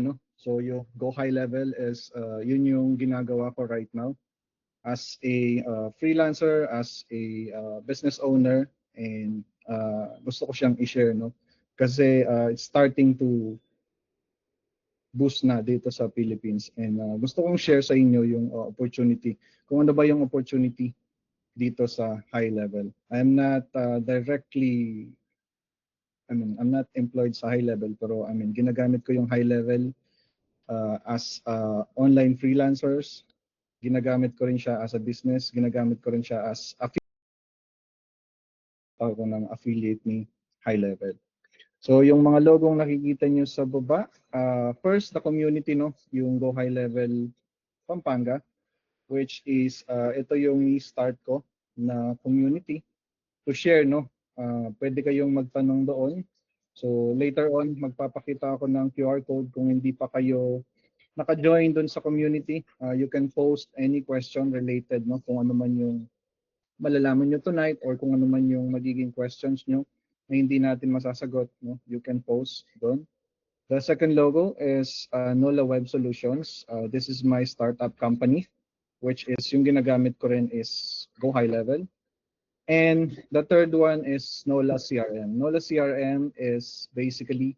no? So yung Go High Level is yun yung ginagawa ko right now as a freelancer, as a business owner, and gusto ko siyang i-share, no? Kasi it's starting to boost na dito sa Philippines, and gusto kong share sa inyo yung opportunity. Kung ano ba yung opportunity dito sa high level. I'm not directly, I'm not employed sa high level, pero ginagamit ko yung high level as online freelancers. Ginagamit ko rin siya as a business. Ginagamit ko rin siya as ako ng affiliate ni high level. So yung mga logong nakikita nyo sa baba, first the community, no, yung Go High Level Pampanga, which is ito yung start ko na community to share, no. Pwede kayong magtanong doon. So later on magpapakita ako ng QR code. Kung hindi pa kayo naka-join doon sa community, you can post any question related, no, kung ano man yung malalaman nyo tonight or kung ano man yung magiging questions nyo na hindi natin masasagot, no, you can post doon. The second logo is NOLA Web Solutions. This is my startup company, which is yung ginagamit ko rin is Go High Level. And the third one is NOLA CRM. NOLA CRM is basically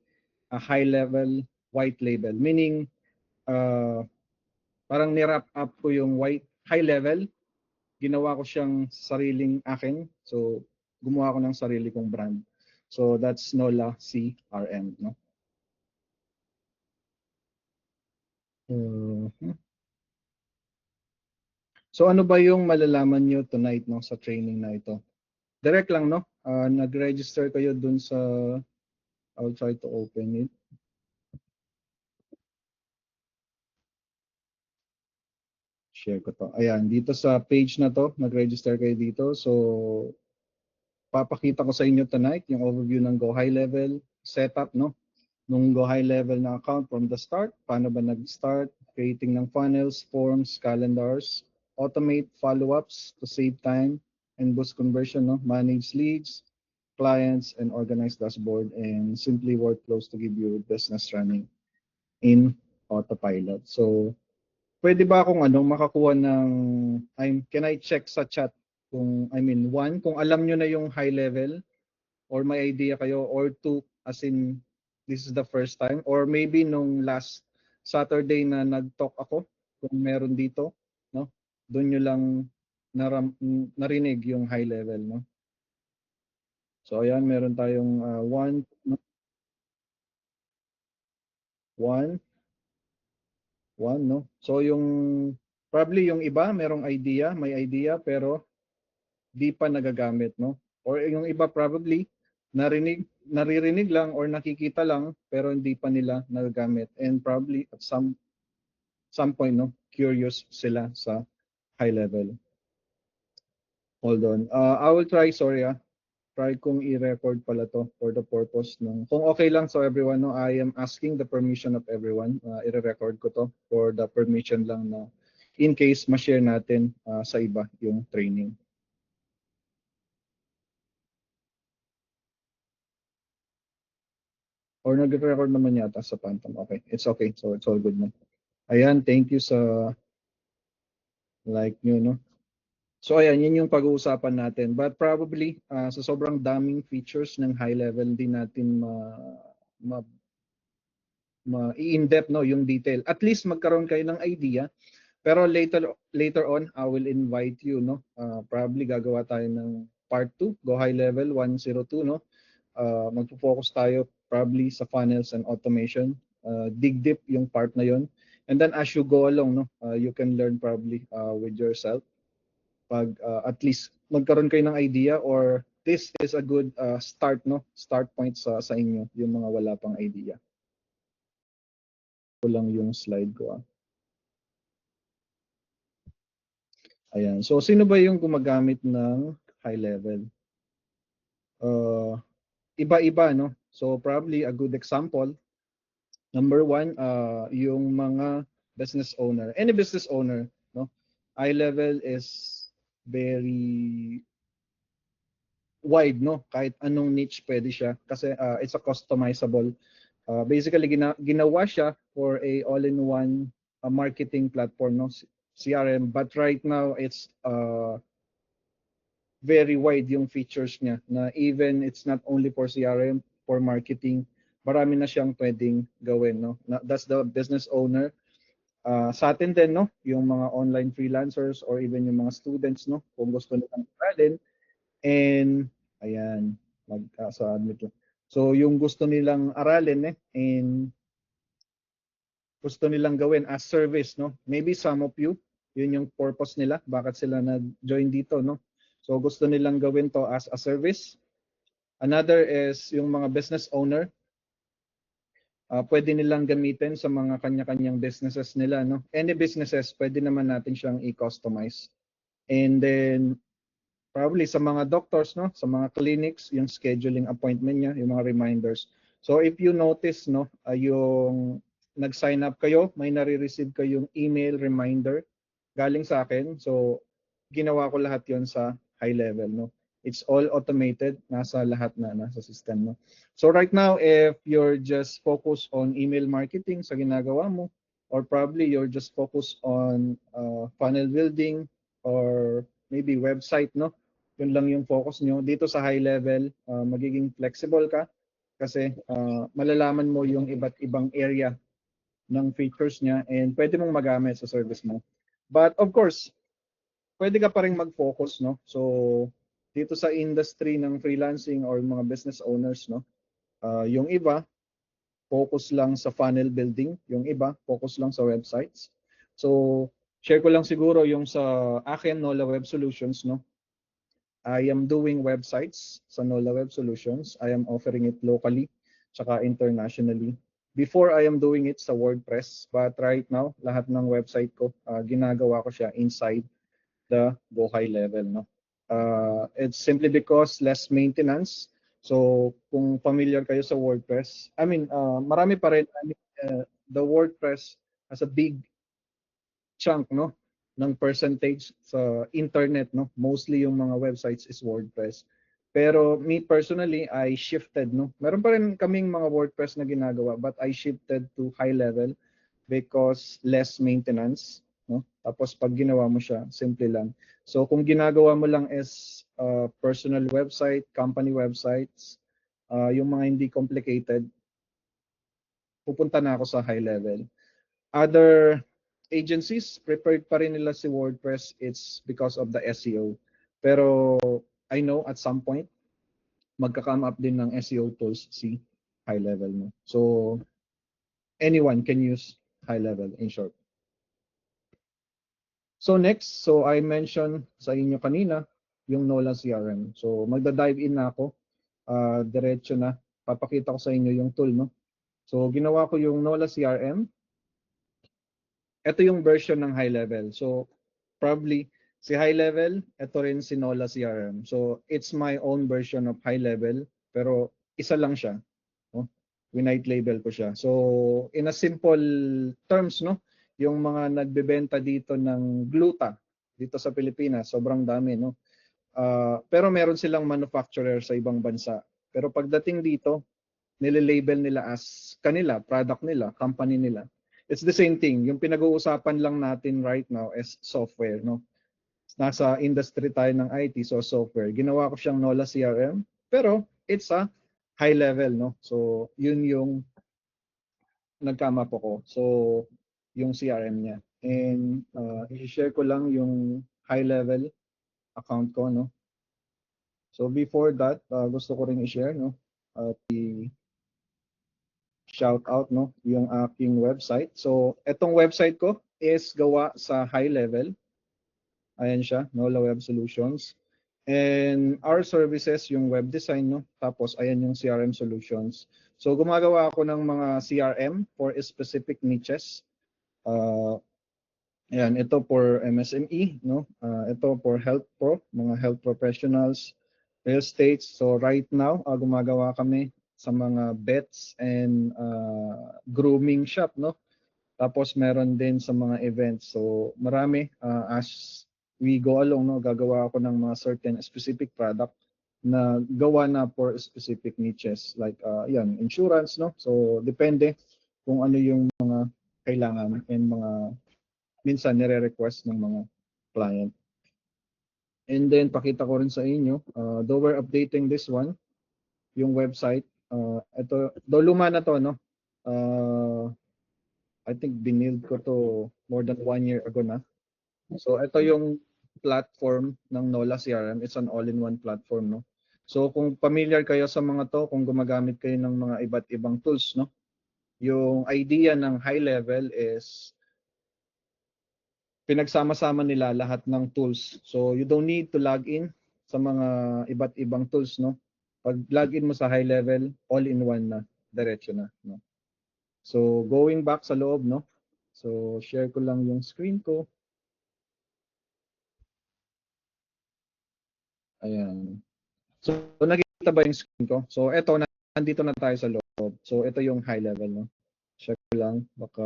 a high level white label, meaning parang ni-wrap up ko yung high level, ginawa ko siyang sariling akin. So gumawa ko ng sarili kong brand. So that's NOLA CRM, no? So ano ba yung malalaman nyo tonight, no, sa training na ito? Direct lang, no? Nag-register kayo dun sa, I'll try to open it. Share ko to. Ayan, dito sa page na to, nag-register kayo dito. So papakita ko sa inyo tonight yung overview ng Go High Level setup, no? Nung Go High Level na account from the start, paano ba nag-start, creating ng funnels, forms, calendars, automate follow-ups to save time and boost conversion, no? Manage leads, clients, and organize dashboard, and simply workflows to give you business running in autopilot. So, pwede ba akong makakuha ng, can I check sa chat kung, one, kung alam nyo na yung high level, or may idea kayo, or two, as in this is the first time, or maybe nung last Saturday na nag-talk ako, kung meron dito, no? Doon nyo lang narinig yung high level, no? So ayan, meron tayong one, no? So yung probably yung iba merong idea, may idea pero di pa nagagamit, no? Or yung iba probably naririnig lang or nakikita lang pero hindi pa nila nagagamit, and probably at some point, no, curious sila sa high level. Hold on. I will try, sorry, try kong i-record pala to for the purpose ng, kung okay lang so everyone, no, I am asking the permission of everyone. I-record ko to for the permission lang na in case ma-share natin sa iba yung training. Or nag-record naman yata sa Phantom. Okay, it's okay. So it's all good na. Ayan, thank you sa like nyo, no? So ayan, yun yung pag-uusapan natin. But probably, sa sobrang daming features ng high level, hindi natin i-in-depth, no, yung detail. At least magkaroon kayo ng idea. Pero later on, I will invite you, no? Probably gagawa tayo ng part 2, Go High Level 102, no? Magpo-focus tayo probably sa funnels and automation. Dig deep yung part na yon. And then as you go along, no, you can learn probably with yourself. Pag at least magkaroon kayo ng idea, or this is a good start, no? Start point sa inyo, yung mga wala pang idea. Ito lang yung slide ko. Ayan. So sino ba yung gumagamit ng high level? Iba-iba, no? So probably a good example, number one, yung mga business owner, any business owner, no? High level is very wide, no? Kahit anong niche pwede siya kasi it's a customizable. Basically ginawa siya for a all-in-one marketing platform, no, CRM. But right now, it's very wide yung features niya na even it's not only for CRM, for marketing, marami na siyang pwedeng gawin, no. That's the business owner. Sa atin din, no, yung mga online freelancers or even yung mga students, no, kung gusto nilang aralin and ayan, sa admit lang. So yung gusto nilang aralin and gusto nilang gawin as service, no? Maybe some of you, yun yung purpose nila, bakit sila nag-join dito, no? So gusto nilang gawin to as a service. Another is yung mga business owner, pwede nilang gamitin sa mga kanya-kanyang businesses nila, no? Any businesses, pwede naman natin siyang i-customize. And then probably sa mga doctors, no, sa mga clinics, yung scheduling appointment niya, yung mga reminders. So if you notice, no, yung nag-sign up kayo, may nare-receive kayong email reminder galing sa akin. So ginawa ko lahat yon sa high level, no. It's all automated, nasa lahat na nasa system, no. So right now, if you're just focused on email marketing sa ginagawa mo, or probably you're just focused on funnel building or maybe website, no, yun lang yung focus nyo. Dito sa high level, magiging flexible ka kasi malalaman mo yung iba't ibang area ng features niya and pwede mong magamit sa service mo. But of course, pwede ka pa rin mag-focus, no? So, dito sa industry ng freelancing or mga business owners, no? Yung iba, focus lang sa funnel building. Yung iba, focus lang sa websites. So, share ko lang siguro yung sa akin, Nola Web Solutions, no? I am doing websites sa Nola Web Solutions. I am offering it locally tsaka internationally. Before I am doing it sa WordPress, but right now lahat ng website ko ginagawa ko siya inside the Go High level, no. It's simply because less maintenance. So kung familiar kayo sa WordPress, I mean marami pa rin the WordPress has a big chunk, no, ng percentage sa internet, no. Mostly yung mga websites is WordPress. Pero me personally, I shifted, no. Meron pa rin kaming mga WordPress na ginagawa, but I shifted to high level because less maintenance, no. Tapos pag ginawa mo siya, simple lang. So kung ginagawa mo lang is personal website, company websites, yung mga hindi complicated, pupunta na ako sa high level. Other agencies, prepared pa rin nila si WordPress. It's because of the SEO. Pero I know at some point, magka-come up din ng SEO tools si high level mo. So anyone can use high level in short. So next, so I mentioned sa inyo kanina yung Nola CRM. So magda-dive in na ako. Diretso na. Papakita ko sa inyo yung tool, no? So ginawa ko yung Nola CRM. Ito yung version ng high level. So probably si high level, ito rin si Nola CRM. So it's my own version of high level, pero isa lang siya. No? Winite label ko siya. So in a simple terms, no, yung mga nagbebenta dito ng gluta dito sa Pilipinas, sobrang dami, no. Pero meron silang manufacturer sa ibang bansa. Pero pagdating dito, nile-label nila as kanila, product nila, company nila. It's the same thing. Yung pinag-uusapan lang natin right now is software, no? Nasa industry tayo ng IT, so software. Ginawa ko siyang Nola CRM, pero it's a high level, no? So, yun yung nagkama po ko. So, yung CRM niya. And i-share ko lang yung high level account ko, no? So, before that, gusto ko rin i-share, no? Shout out, no, yung aking website. So etong website ko is gawa sa high level. Ayan siya, Nola Web Solutions. And our services yung web design, no. Tapos ayan yung CRM solutions. So gumagawa ako ng mga CRM for specific niches. Ayan, ito for MSME, no. Ito for health pro, mga health professionals, real estate. So right now, gumagawa kami sa mga vets and grooming shop, no. Tapos meron din sa mga events. So marami, as we go along, no, gagawa ako ng mga certain specific product na gawa na for specific niches like yan, insurance, no. So depende kung ano yung mga kailangan and mga minsan nire-request ng mga client. And then pakita ko rin sa inyo, though we're updating this one, yung website, ito, though luma na to, no? I think binild ko to more than 1 year ago na. So ito yung platform ng NOLA CRM. It's an all-in-one platform, no? So kung familiar kayo sa mga to, kung gumagamit kayo ng mga iba't ibang tools, no? Yung idea ng high level is pinagsama-sama nila lahat ng tools. So you don't need to log in sa mga iba't ibang tools, no? Pag login mo sa high level, all in one na, diretso na, no? So going back sa loob, no? So share ko lang yung screen ko. Ayan. So nakita ba yung screen ko? So eto, nandito na tayo sa loob. So ito yung high level, no? Check ko lang, baka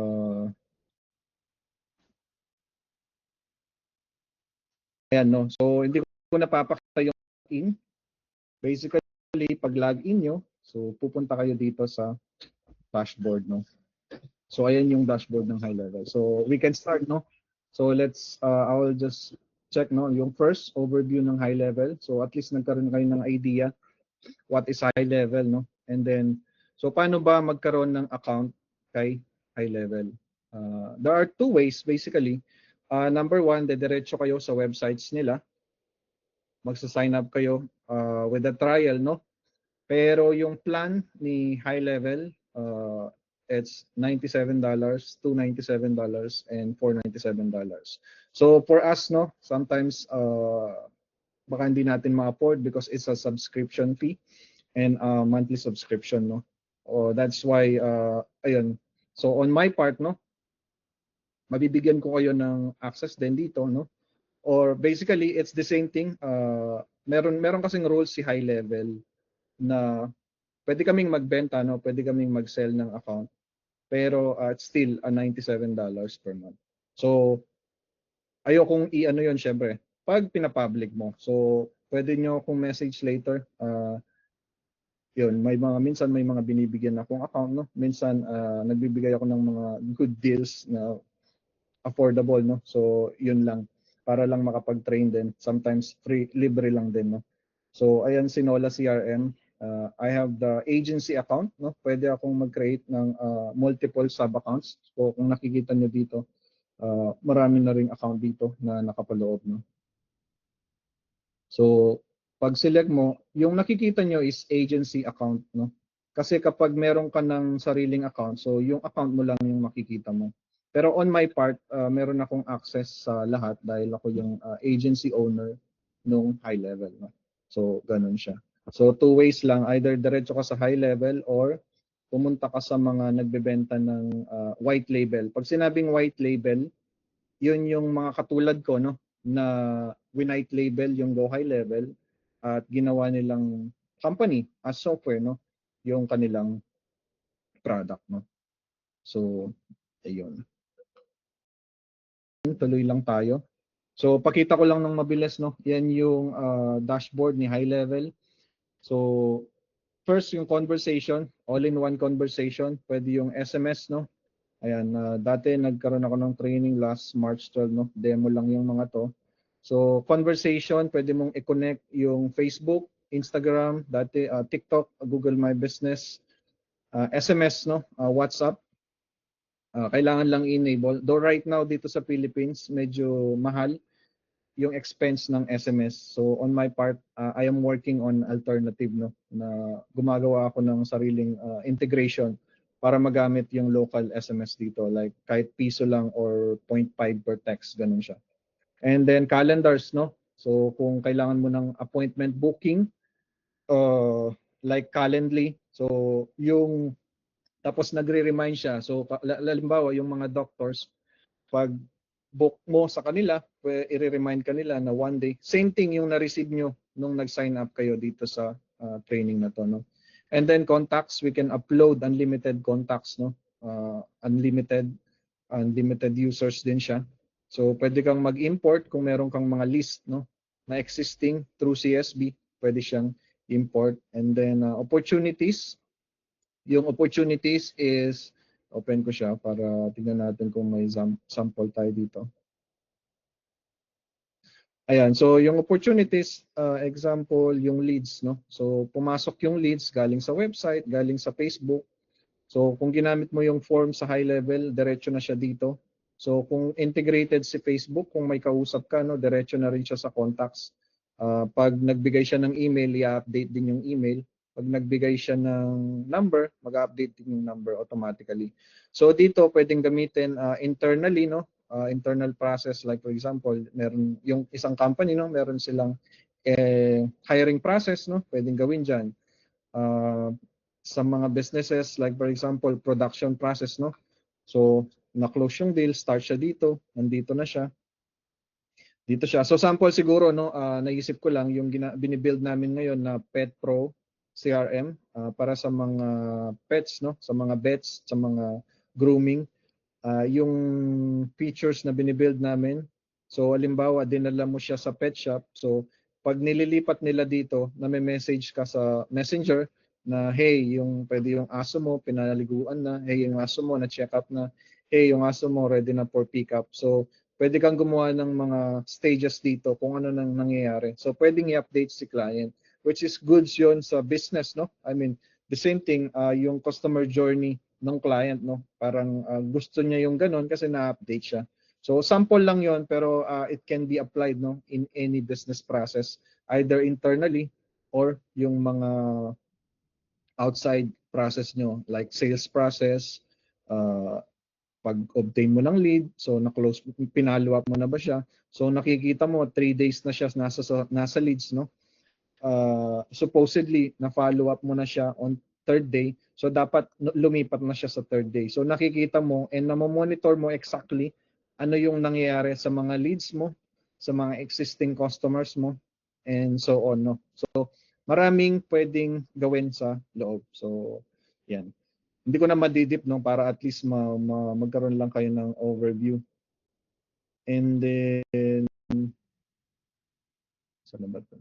ayan, no? So hindi ko napapakita yung in. Basically, pag login nyo, so pupunta kayo dito sa dashboard, no? So ayan yung dashboard ng high level. So we can start, no? So let's, I will just check, no? Yung first overview ng high level. So at least nagkaroon kayo ng idea what is high level, no? And then, so paano ba magkaroon ng account kay high level? There are two ways basically. Number one, dediretso kayo sa websites nila. Magsa-sign up kayo with a trial, no? Pero yung plan ni high level, it's $97, $297, and $497. So for us, no, sometimes baka hindi natin ma-afford because it's a subscription fee and monthly subscription, no. That's why ayun. So on my part, no, mabibigyan ko kayo ng access din dito, no. Or basically it's the same thing. Meron kasing rules si high level na pwede kaming magbenta, no? Pwede kaming mag-sell ng account. Pero it's still a $97 per month. So ayokong i-ano 'yon syempre pag pina-public mo. So pwede nyo akong message later. Yun, may mga minsan may mga binibigyan akong account, no? Minsan nagbibigay ako ng mga good deals na affordable, no? So yun lang para lang makapag-train din. Sometimes free, libre lang din, no? So ayan si Nola CRM. I have the agency account, no? Pwede akong mag-create ng multiple sub-accounts. So kung nakikita nyo dito, marami na ring account dito na nakapaloob, no? So pag select mo, yung nakikita nyo is agency account, no? Kasi kapag meron ka ng sariling account, so yung account mo lang yung makikita mo. Pero on my part, meron akong access sa lahat dahil ako yung agency owner nung high level, no? So ganun siya. So two ways lang, either diretso ka sa high level or pumunta ka sa mga nagbebenta ng white label. Pag sinabing white label, yun yung mga katulad ko, no, na white label yung Go High Level at ginawa nilang company as software, no, yung kanilang product, no. So ayun, tuloy lang tayo. So pakita ko lang ng mabilis, no, yan yung dashboard ni High Level. So first yung conversation, all-in-one conversation, pwede yung SMS, no. Ayan, dati nagkaroon ako ng training last March 12, no? Demo lang yung mga to. So, conversation, pwede mong i-connect yung Facebook, Instagram, dati TikTok, Google My Business, SMS, no? WhatsApp. Kailangan lang i-enable. Though right now dito sa Philippines, medyo mahal yung expense ng SMS. So, on my part, I am working on alternative, no? Na gumagawa ako ng sariling integration para magamit yung local SMS dito, like kahit piso lang or 0.5 per text, ganun siya. And then calendars, no? So kung kailangan mo ng appointment booking, like Calendly, so yung tapos nagre-remind siya. So halimbawa yung mga doctors, pag book mo sa kanila, i-remind kanila na one day, same thing yung na-receive nyo nung nag-sign up kayo dito sa training na to, no? And then contacts, we can upload unlimited contacts, no? Unlimited users din siya. So pwede kang mag-import kung meron kang mga list, no, na existing through CSV, pwede siyang import. And then opportunities, yung opportunities is Open ko siya para tingnan natin kung may sample tayo dito. Ayan, so yung opportunities, example, yung leads, no? So pumasok yung leads galing sa website, galing sa Facebook. So kung ginamit mo yung form sa high level, diretso na siya dito. So kung integrated si Facebook, kung may kausap ka, no, diretso na rin siya sa contacts. Pag nagbigay siya ng email, i-update din yung email. Pag nagbigay siya ng number, mag-update din yung number automatically. So dito pwedeng gamitin internally, no? Internal process, like for example, meron yung isang company, no, meron silang hiring process, no? Pwedeng gawin diyan. Sa mga businesses, like for example, production process, no? So na-close yung deal, start siya dito, nandito na siya. Dito siya. So sample siguro, no, naisip ko lang yung binibuild namin ngayon na Pet Pro CRM para sa mga pets, no, sa mga vets, sa mga grooming. Yung features na binibuild namin. So halimbawa, dinala mo siya sa pet shop. So pag nililipat nila dito, na may message ka sa Messenger na hey, yung pwede yung aso mo pinaliguan na, hey, yung aso mo na check up na, hey, yung aso mo ready na for pick up. So pwede kang gumawa ng mga stages dito kung ano nang nangyayari. So pwedeng i-update si client, which is goods yon sa business, no? I mean, the same thing, yung customer journey ng client, no? Parang gusto niya yung ganun kasi na-update siya. So sample lang yon, pero it can be applied, no, in any business process, either internally or yung mga outside process nyo, like sales process, uh, pag-obtain mo ng lead, so na-close, pinalo up mo na ba siya? So nakikita mo 3 days na siya nasa leads, no? Supposedly na-follow up mo na siya on third day. So dapat lumipat na siya sa third day. So nakikita mo and na-monitor mo exactly ano yung nangyayari sa mga leads mo, sa mga existing customers mo, and so on, no? So maraming pwedeng gawin sa loob. So yan. Hindi ko na madidip, no, para at least magkaroon lang kayo ng overview. And then saan ba 'to?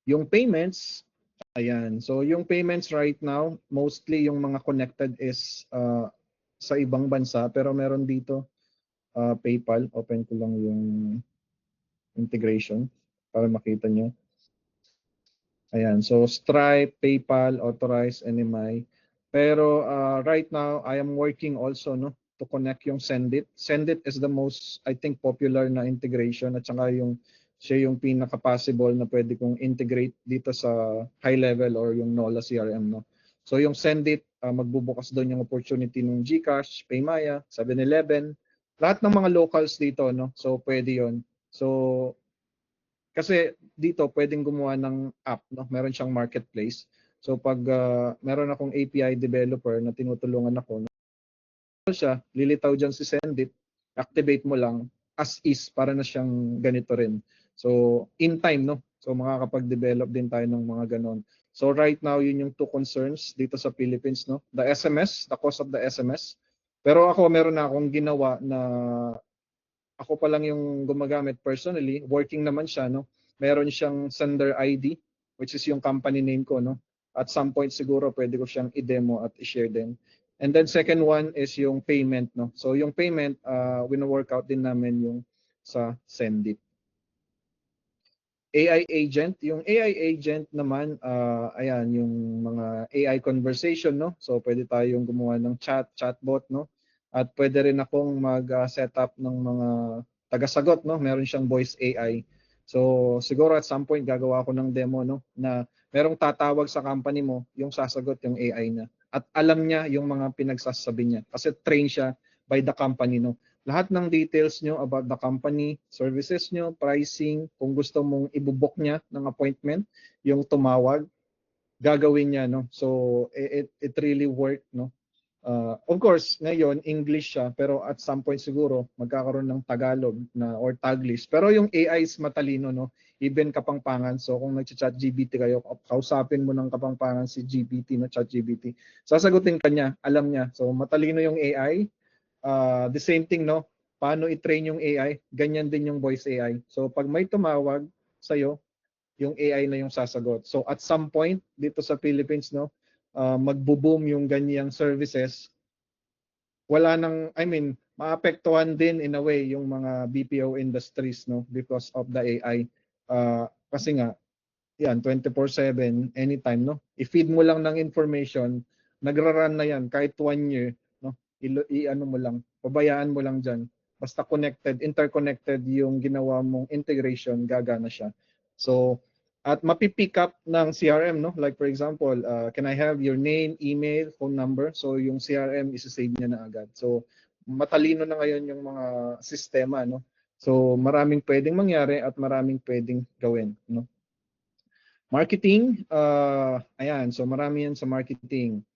Yung payments, ayan. So yung payments right now, mostly yung mga connected is sa ibang bansa, pero meron dito PayPal. Open ko lang yung integration para makita nyo. Ayan, so Stripe, PayPal, Authorize, NMI. Pero right now, I am working also, no, to connect yung Sendit. Sendit is the most, I think, popular na integration, at saka siya yung pinaka-possible na pwede kong integrate dito sa high level or yung NOLA CRM, no. So yung Sendit, magbubukas doon yung opportunity ng GCash, Paymaya, 7-Eleven, lahat ng mga locals dito, no. So pwede yon. So kasi dito pwedeng gumawa ng app, no? Meron siyang marketplace. So pag meron akong API developer na tinutulungan ako, siya, lilitaw dyan si Sendit, activate mo lang as is para na siyang ganito rin. So in time, no? So makakapag-develop din tayo ng mga ganon. So right now, yun yung two concerns dito sa Philippines, no? The SMS, the cost of the SMS. Pero ako, meron na akong ginawa na ako pa lang yung gumagamit personally, working naman siya, no? Meron siyang sender ID, which is yung company name ko, no? At some point siguro pwede ko siyang i-demo at i-share din. And then second one is yung payment, no? So yung payment, wino-workout din namin yung sa Sendit. AI agent, yung AI agent naman, ayan, yung mga AI conversation, no? So pwede tayong gumawa ng chatbot, no? At pwede rin akong mag-set up ng mga tagasagot, no? Meron siyang voice AI. So siguro at some point gagawa ako ng demo, no? Na merong tatawag sa company mo, yung sasagot yung AI na. At alam niya yung mga pinagsasabi niya kasi train siya by the company, no? Lahat ng details nyo about the company, services nyo, pricing, kung gusto mong ibubok niya ng appointment, yung tumawag, gagawin niya, no? So it really worked, no? Of course, ngayon English siya, pero at some point siguro magkakaroon ng Tagalog na or Taglish. Pero yung AI is matalino, no? Even Kapampangan. So kung nag-chat GPT kayo, kausapin mo ng Kapampangan si GPT na chat GPT. Sasagutin ka niya, alam niya. So matalino yung AI. The same thing, no? Paano i-train yung AI? Ganyan din yung voice AI. So pag may tumawag sa'yo, yung AI na yung sasagot. So at some point dito sa Philippines, no, magbo-boom yung ganyang services wala nang, I mean, maapektuhan din in a way yung mga BPO industries, no, because of the AI. Kasi nga, yan, 24/7, anytime, no? I-feed mo lang ng information, nagra-run na yan kahit 1 year, no? I-ano mo lang, pabayaan mo lang dyan. Basta connected, interconnected yung ginawa mong integration, gagana siya. So, at mapipick up ng CRM, no? Like for example, can I have your name, email, phone number? So, yung CRM, isa-save niya na agad. So, matalino na ngayon yung mga sistema, no? So, maraming pwedeng mangyari at maraming pwedeng gawin, no? Marketing, ayan, so marami yan sa marketing.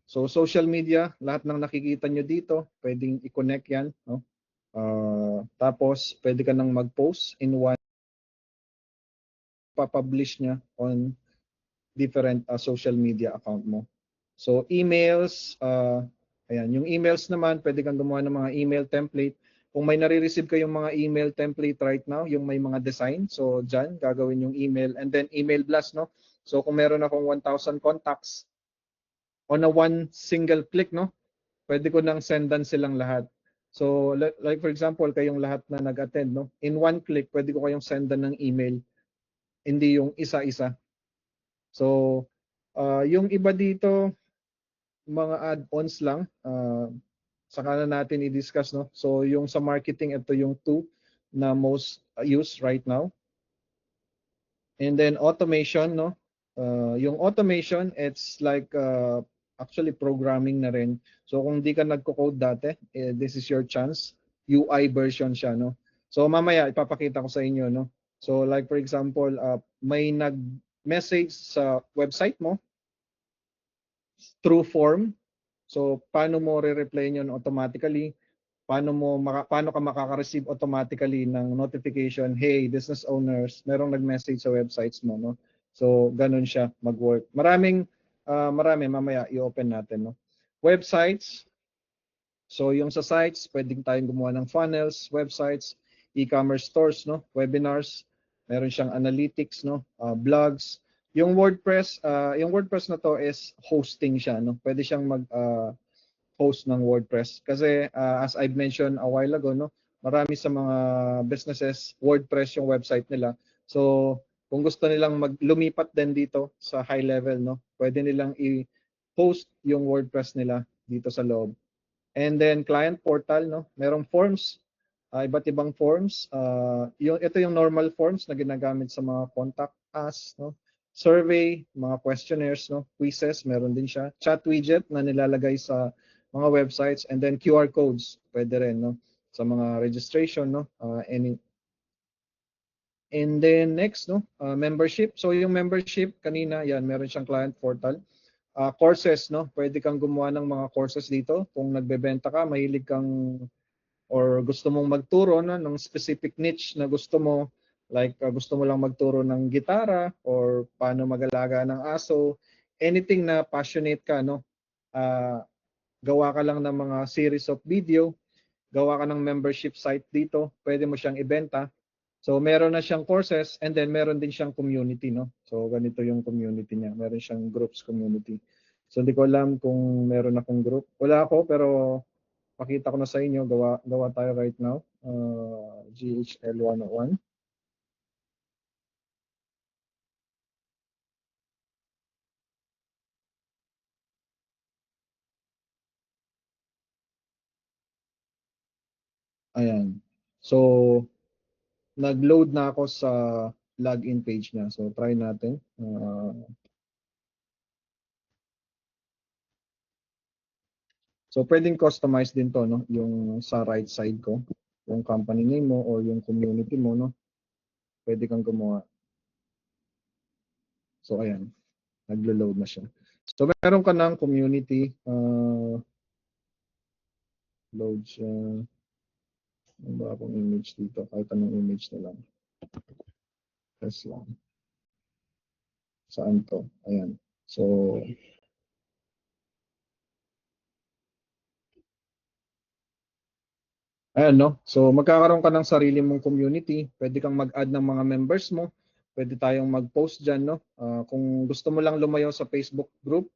So social media, lahat ng nakikita nyo dito, pwedeng i-connect yan, no? Tapos pwede ka nang mag-post in one, pa-publish niya on different social media account mo. So emails, ayan, yung emails naman, pwede kang gumawa ng mga email template. Kung may nare-receive kayong mga email template right now, yung may mga design, so dyan, gagawin yung email. And then email blast, no? So kung meron akong 1,000 contacts on a one single click, no? Pwede ko nang sendan silang lahat. So like for example, kayong lahat na nag-attend, no? In one click, pwede ko kayong sendan ng email, hindi yung isa-isa. So yung iba dito, mga add-ons lang, saka na natin i-discuss, no? So yung sa marketing, ito yung two na most used right now. And then automation, no? Yung automation, it's like actually programming na rin. So kung di ka nagko-code dati, this is your chance. UI version siya, no? So mamaya ipapakita ko sa inyo, no? So like for example, may nag-message sa website mo through form. So paano mo re-reply yun automatically? Paano ka makaka-receive automatically ng notification, hey, business owners, merong nag-message sa websites mo, no? So ganun siya mag-work. Marami mamaya i-open natin, no? Websites. So yung sa sites, pwedeng tayong gumawa ng funnels, websites, e-commerce stores, no? Webinars, meron siyang analytics, no? Blogs. Yung WordPress na to is hosting siya, no? Pwede siyang host ng WordPress. Kasi as I've mentioned a while ago, no, marami sa mga businesses, WordPress yung website nila. So, kung gusto nilang lumipat din dito sa high level, no, pwede nilang i-host yung WordPress nila dito sa loob. And then client portal, no, merong forms, iba't ibang forms. Ito yung normal forms na ginagamit sa mga contact us, no. Survey, mga questionnaires, no, quizzes, meron din siya. Chat widget na nilalagay sa mga websites, and then QR codes, pwede rin, no, sa mga registration, no, and then next, no, membership. So yung membership kanina, yan, meron siyang client portal. Courses, no, pwede kang gumawa ng mga courses dito. Kung nagbebenta ka, mahilig kang or gusto mong magturo, no, ng specific niche na gusto mo, like gusto mo lang magturo ng gitara or paano mag-alaga ng aso, anything na passionate ka, no, gawa ka lang ng mga series of video, gawa ka ng membership site dito, pwede mo siyang ibenta. So meron na siyang courses, and then meron din siyang community, no? So ganito yung community niya. Meron siyang groups community. So hindi ko alam kung meron akong group. Wala ako, pero pakita ko na sa inyo. Gawa tayo right now. GHL 101. Ayan. So nag-load na ako sa login page niya. So try natin. So pwedeng customize din to, no? Yung sa right side ko, yung company name mo or yung community mo, no? Pwede kang gumawa. So ayan, naglo-load na siya. So meron ka ng community, load siya. Ano ba akong image dito? Kahit anong image na lang. Press lang. Saan to? Ayan. So ayan, no? So magkakaroon ka ng sarili mong community. Pwede kang mag-add ng mga members mo. Pwede tayong mag-post dyan, no? Kung gusto mo lang lumayo sa Facebook group,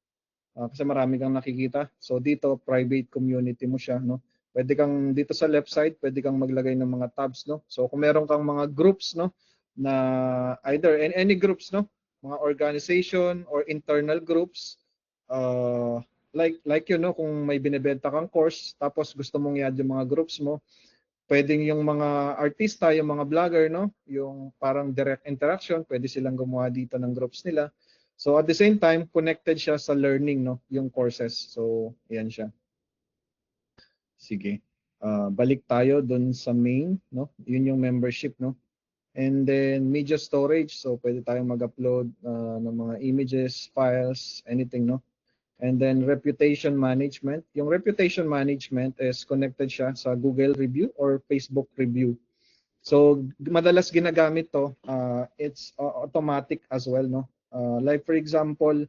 kasi marami kang nakikita. So dito private community mo siya, no? Pwede kang dito sa left side, pwede kang maglagay ng mga tabs, no? So kung meron kang mga groups, no, na either in any groups, no, mga organization or internal groups, like you know, kung may binebenta kang course tapos gusto mong i-add yung mga groups mo, pwedeng yung mga artista, yung mga vlogger, no, yung parang direct interaction, pwede silang gumawa dito ng groups nila. So at the same time, connected siya sa learning, no, yung courses. So yan siya. Sige. Balik tayo dun sa main, no? Yun yung membership, no? And then media storage, so pwede tayong mag-upload ng mga images, files, anything, no? And then reputation management. Yung reputation management is connected siya sa Google review or Facebook review. So madalas ginagamit to, it's automatic as well, no? Like for example,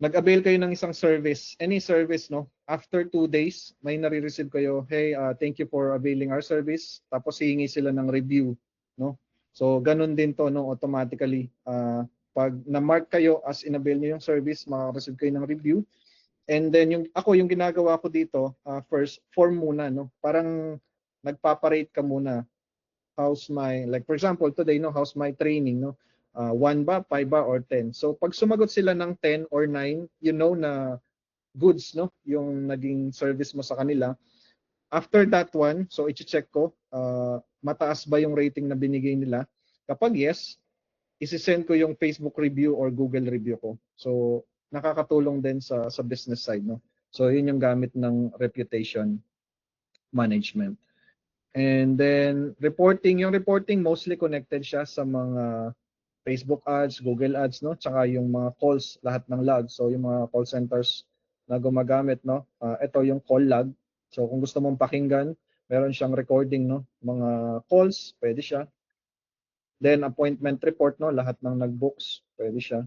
nag-avail kayo ng isang service, any service, no? After 2 days, may nare-receive kayo, hey, thank you for availing our service. Tapos hihingi sila ng review, no? So ganun din to, no? Automatically, pag na-mark kayo as in-avail niyo yung service, makaka-receive kayo ng review. And then yung ginagawa ko dito, first form muna, no? Parang nagpaparate ka muna. How's my, like for example, today, no, how's my training, no? 1 ba, 5 ba, or 10? So pag sumagot sila ng 10 or 9, you know na goods, no, yung naging service mo sa kanila. After that one, so i-check ko, mataas ba yung rating na binigay nila? Kapag yes, isi-send ko yung Facebook review or Google review ko. So nakakatulong din sa business side, no? So yun yung gamit ng reputation management. And then reporting, yung reporting mostly connected siya sa mga Facebook ads, Google ads, no? Tsaka yung mga calls, lahat ng log. So yung mga call centers na gumagamit, no? Ito yung call log. So kung gusto mong pakinggan, meron siyang recording, no? Mga calls, pwede siya. Then appointment report, no? Lahat ng nag-books, pwede siya.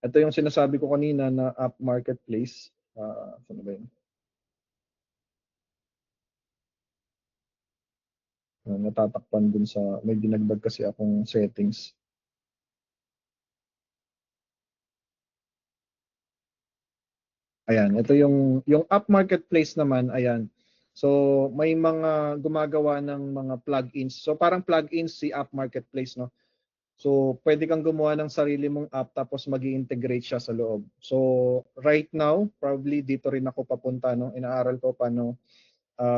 Ito yung sinasabi ko kanina na app marketplace. Saan ba yun? Natatakpan dun sa, may dinagdag kasi akong settings. Ayan, ito yung app marketplace naman, ayan. So may mga gumagawa ng mga plugins. So parang plugins si app marketplace, no. So pwede kang gumawa ng sarili mong app tapos magi-integrate siya sa loob. So right now, probably dito rin ako papunta, no. Inaaral ko paano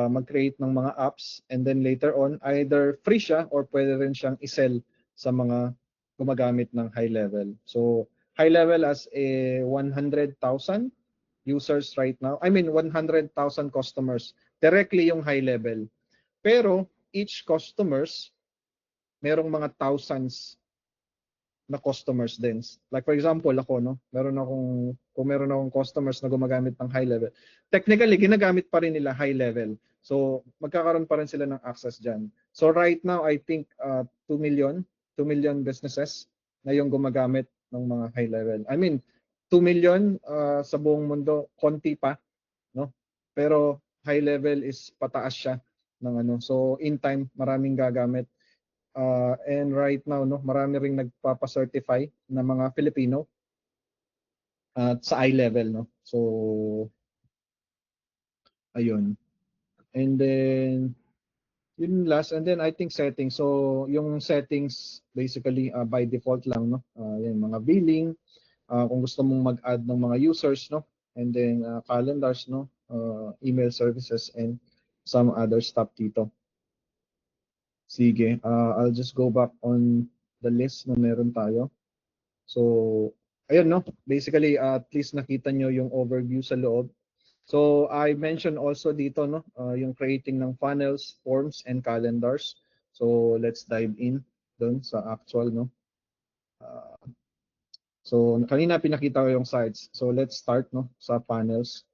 mag-create ng mga apps, and then later on either free siya or pwede rin siyang i-sell sa mga gumagamit ng high level. So high level as a 100,000 users right now. I mean 100,000 customers. Directly yung high level. Pero each customers merong mga thousands na customers din. Like for example, ako, no, kung meron akong customers na gumagamit ng high level, technically ginagamit pa rin nila high level. So magkakaroon pa rin sila ng access diyan. So right now I think 2 million, 2 million businesses na yung gumagamit ng mga high level. I mean 2 million sa buong mundo, konti pa, no? Pero high level is pataas siya ng ano. So in time maraming gagamit. And right now, no, marami ring nagpapa-certify na mga Filipino at sa eye level, no. So ayun. And then yun last, and then I think settings. So yung settings basically by default lang, no. Yan mga billing, kung gusto mong mag-add ng mga users, no. And then calendars, no, email services and some other stuff dito. Sige, I'll just go back on the list na meron tayo. So, ayun, no. Basically, at least nakita nyo yung overview sa loob. So, I mentioned also dito, no, yung creating ng funnels, forms, and calendars. So, let's dive in doon sa actual, no. Uh, so, kanina pinakita ko yung sites. So, let's start, no, sa funnels.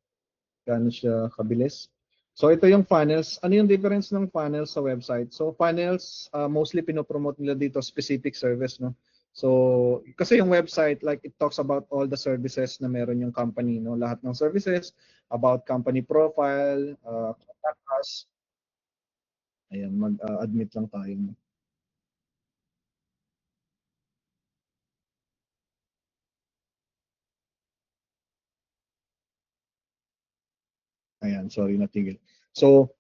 Gaano siya kabilis. So, ito yung funnels. Ano yung difference ng funnels sa website? So, funnels, mostly pinopromote nila dito specific service, no? So, kasi yung website, like it talks about all the services na meron yung company, no? Lahat ng services, about company profile, contact us. Ayan, mag-admit lang tayo. No? Ayan, sorry, natigil. So,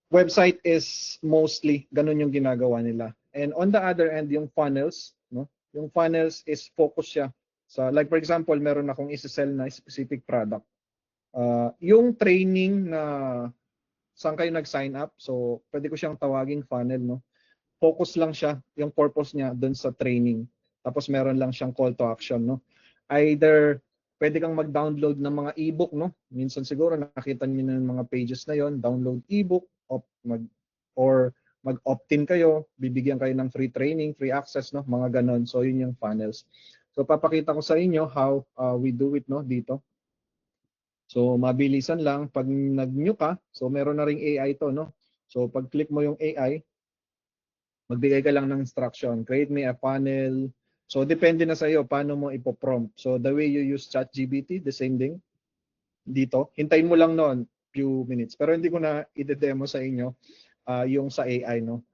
website is mostly ganun yung ginagawa nila. And on the other end, yung funnels, no? Yung funnels is focus siya sa, like for example, meron akong isa-sell na specific product. Yung training na saan kayo nag-sign up, so pwede ko siyang tawaging funnel, no? Focus lang siya, yung purpose niya doon sa training. Tapos meron lang siyang call to action, no? Either pwede kang mag-download ng mga ebook, no? Minsan siguro nakita niyo na yung mga pages na yon, download ebook or mag-opt-in kayo, bibigyan kayo ng free training, free access, no? Mga ganon. So yun yung funnels. So papakita ko sa inyo how we do it, no, dito. So mabilisan lang pag nag-new ka, so meron na ring AI to, no? So pag click mo yung AI, magbigay ka lang ng instruction, create me a funnel. So depende na sa iyo paano mo ipo-prompt. So the way you use ChatGPT, the same thing dito. Hintayin mo lang noon few minutes. Pero hindi ko na i-demo sa inyo yung sa AI, no.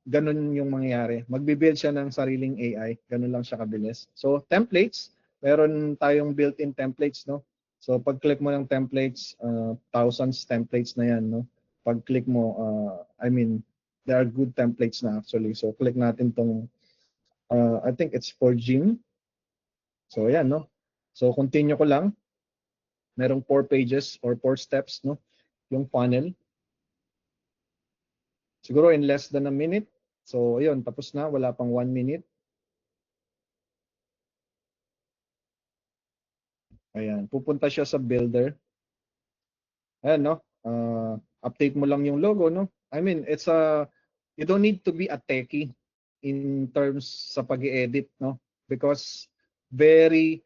Ganun yung mangyayari. Magbi-build siya ng sariling AI. Ganun lang siya kabilis. So templates, meron tayong built-in templates, no. So pag-click mo ng templates, thousands templates na yan, no. Pag-click mo, I mean, there are good templates na actually. So click natin tong, I think it's for gym. So ayan, no. So continue ko lang. Merong 4 pages or 4 steps, no, yung funnel. Siguro in less than a minute. So ayun, tapos na, wala pang 1 minute. Ayan, pupunta siya sa builder. Ayan, no? Update mo lang yung logo, no? I mean, you don't need to be a techie in terms sa pag-edit, no? Because very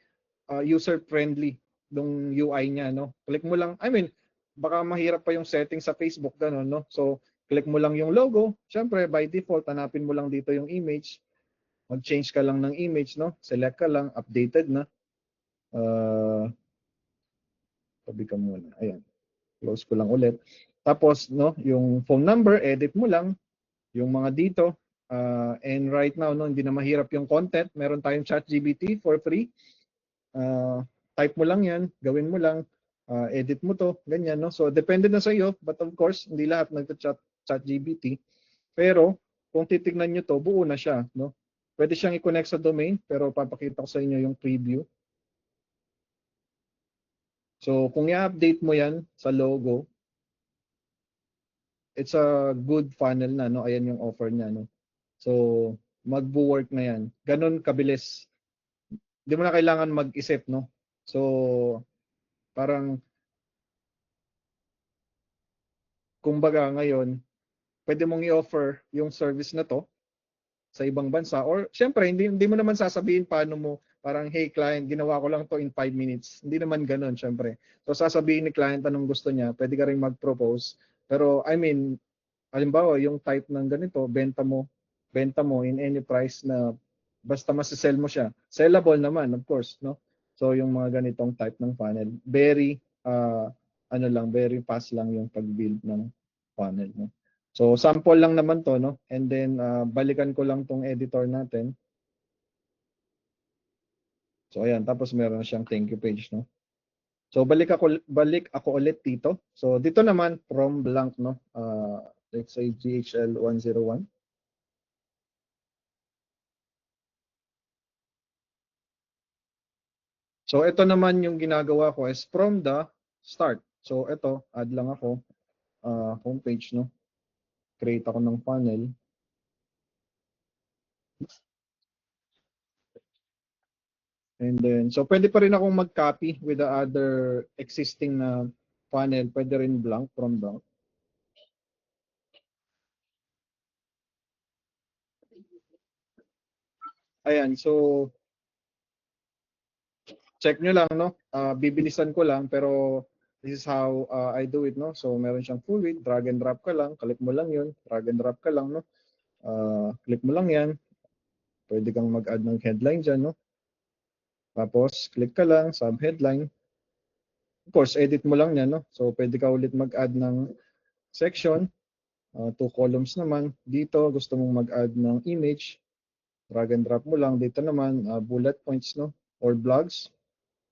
user-friendly yung UI niya, no? Click mo lang, I mean, baka mahirap pa yung setting sa Facebook, gano'n, no? So, click mo lang yung logo. Siyempre, by default, hanapin mo lang dito yung image. Mag-change ka lang ng image, no? Select ka lang, updated na. Tabi ka muna. Ayan. Close ko lang ulit. Tapos, no, yung phone number, edit mo lang. Yung mga dito. And right now, no, hindi na mahirap yung content. Meron tayong ChatGPT for free. Type mo lang yan, gawin mo lang, edit mo to, ganyan, no? So, depende na sa iyo. But of course, hindi lahat nagta-chat ChatGPT. Pero, kung titignan nyo to, buo na siya, no? Pwede siyang i-connect sa domain, pero papakita ko sa inyo yung preview. So, kung i-update mo yan sa logo, it's a good funnel na, no? Ayan yung offer niya, no? So, magbo-work na yan. Ganon kabilis. Hindi mo na kailangan mag-isip, no? So, parang, kumbaga ngayon, pwede mong i-offer yung service na to sa ibang bansa. Or, syempre, hindi mo naman sasabihin paano mo, parang, hey client, ginawa ko lang to in 5 minutes. Hindi naman ganon, syempre. So, sasabihin ni client anong gusto niya, pwede ka rin mag-propose. Pero, I mean, halimbawa, yung type ng ganito, benta mo in any price na basta masisell mo siya. Sellable naman, of course, no? So, yung mga ganitong type ng funnel, very, very fast lang yung pag-build ng funnel, no? So, sample lang naman to, no? And then, balikan ko lang tong editor natin. So, ayan, tapos meron siyang thank you page, no? So, balik ako ulit dito. So, dito naman, from blank, no? Let's say GHL 101. So ito naman yung ginagawa ko is from the start. So ito, add lang ako, homepage, no? Create ako ng funnel. And then, so pwede pa rin akong mag-copy with the other existing na funnel. Pwede rin blank, from blank. Ayan, so check nyo lang, no? Bibilisan ko lang, pero this is how I do it, no? So meron siyang full width, drag and drop ka lang, click mo lang yun, drag and drop ka lang, no? Click mo lang yan. Pwede kang mag-add ng headline dyan, no? Tapos, click ka lang, sub-headline. Of course, edit mo lang yan, no? So, pwede ka ulit mag-add ng section. 2 columns naman. Dito, gusto mong mag-add ng image. Drag and drop mo lang. Dito naman, bullet points, no? Or blogs.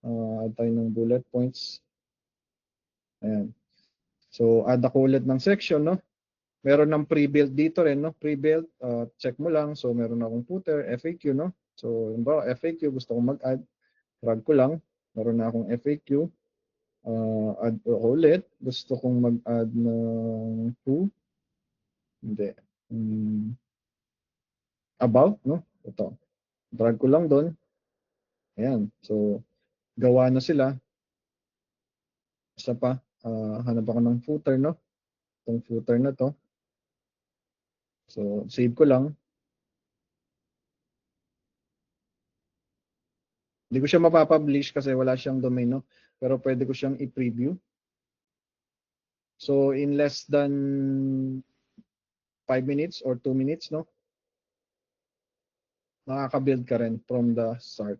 Add tayo ng bullet points. Ayan. So, add ako ulit ng section, no? Meron ng pre-built dito rin, no? Pre-built, check mo lang. So, meron akong footer, FAQ, no? So, halimbawa, FAQ, gusto kong mag-add. Drag ko lang. Meron na akong FAQ. Add ako ulit. Gusto kong mag-add ng to. Hindi. About, no? Ito. Drag ko lang doon. Ayan. So, gawa na sila. Isa pa. Hanap ako ng footer, no? Itong footer na to. So, save ko lang. Hindi ko siya mapapublish kasi wala siyang domain, no? Pero pwede ko siyang i-preview. So, in less than 5 minutes or 2 minutes, no? Makaka-build ka rin from the start.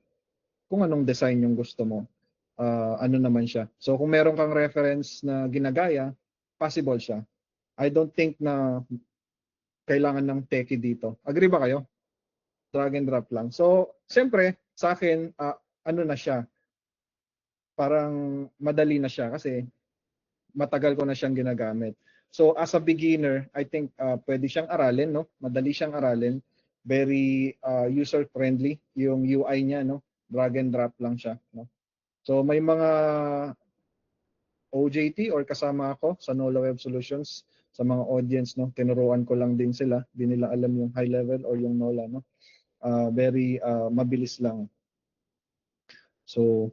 Kung anong design yung gusto mo, ano naman siya. So, kung meron kang reference na ginagaya, possible siya. I don't think na kailangan ng techie dito. Agree ba kayo? Drag and drop lang. So, siyempre, sa akin, ano na siya, parang madali na siya kasi matagal ko na siyang ginagamit. So, as a beginner, I think pwede siyang aralin, no? Madali siyang aralin. Very user-friendly yung UI niya, no? Drag and drop lang siya, no? So, may mga OJT or kasama ako sa NOLA Web Solutions sa mga audience, no? Tinuruan ko lang din sila. Di nila alam yung high level or yung NOLA, no? Very mabilis lang. So,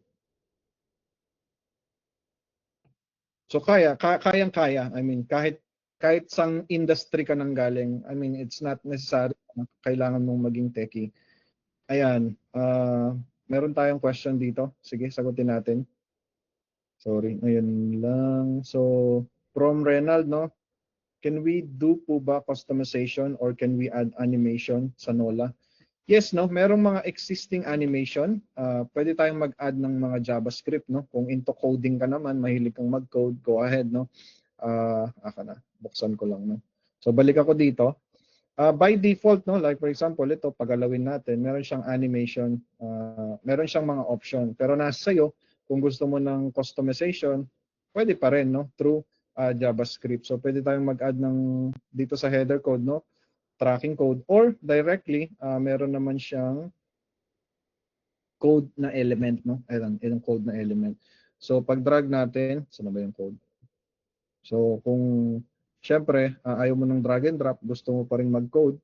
kayang-kaya. I mean, kahit sang industry ka nang galing, I mean, it's not necessary na kailangan mong maging techie. Ayan, meron tayong question dito. Sige, sagutin natin. Sorry, ngayon lang. So, from Renald, no? Can we do po ba customization or can we add animation sa NOLA? Yes, no, merong mga existing animation. Pwede tayong mag-add ng mga JavaScript, no? Kung into coding ka naman, mahilig kang mag-code, go ahead, no? Aka na, buksan ko lang, no? So balik ako dito. By default, no, like for example, ito pagalawin natin, meron siyang animation, meron siyang mga option. Pero nasa sa'yo, kung gusto mo ng customization, pwede pa rin, no? Through JavaScript. So pwede tayong mag-add ng dito sa header code, no? Tracking code or directly meron naman siyang code na element, no? Ayan, yung code na element. So pag drag natin, saan na ba yung code? So kung syempre ayaw mo ng drag and drop, gusto mo pa rin mag-code,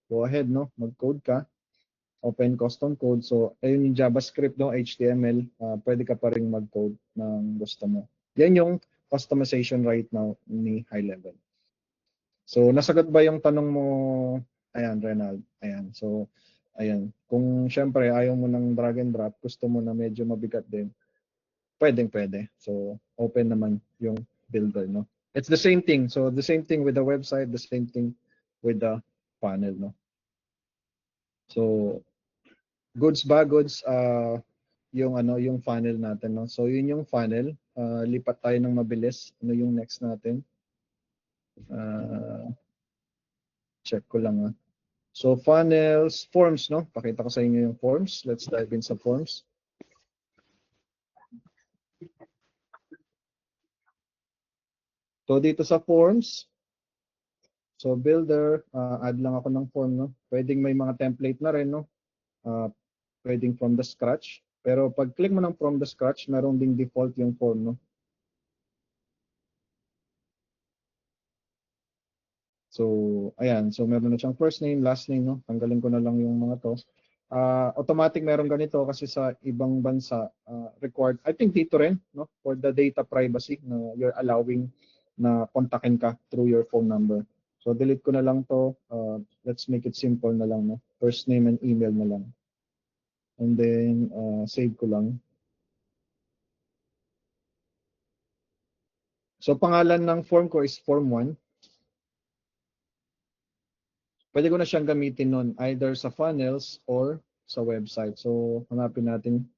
go ahead, no? Mag-code ka, open custom code. So ayun yung JavaScript, no? HTML, pwede ka pa rin mag-code ng gusto mo. Yan yung customization right now ni high level. So, nasagot ba yung tanong mo? Ayan, Renald. Ayan. So, ayan. Kung syempre ayaw mo ng drag and drop, gusto mo na medyo mabigat din, pwede. So, open naman yung builder, no? It's the same thing. So, the same thing with the website, the same thing with the panel, no? So, goods ba? Goods, yung funnel natin, no? So, yun yung funnel. Lipat tayo ng mabilis. Ano yung next natin? Check ko lang, So funnels, forms, no? Pakita ko sa inyo yung forms. Let's dive in sa forms. So dito sa forms, so builder, add lang ako ng form, no? Pwedeng may mga template na rin, no? Pwedeng from the scratch. Pero pag click mo ng from the scratch, meron ding default yung form, no? So, ayan. So, meron na siyang first name, last name, no? Tanggalin ko na lang yung mga to. Automatic meron ganito kasi sa ibang bansa required. I think dito rin, no? For the data privacy na you're allowing na kontakin ka through your phone number. So, delete ko na lang to. Let's make it simple na lang, no? First name and email na lang. And then, save ko lang. So, pangalan ng form ko is form 1. Pwede ko na siyang gamitin nun either sa funnels or sa website. So, hanapin natin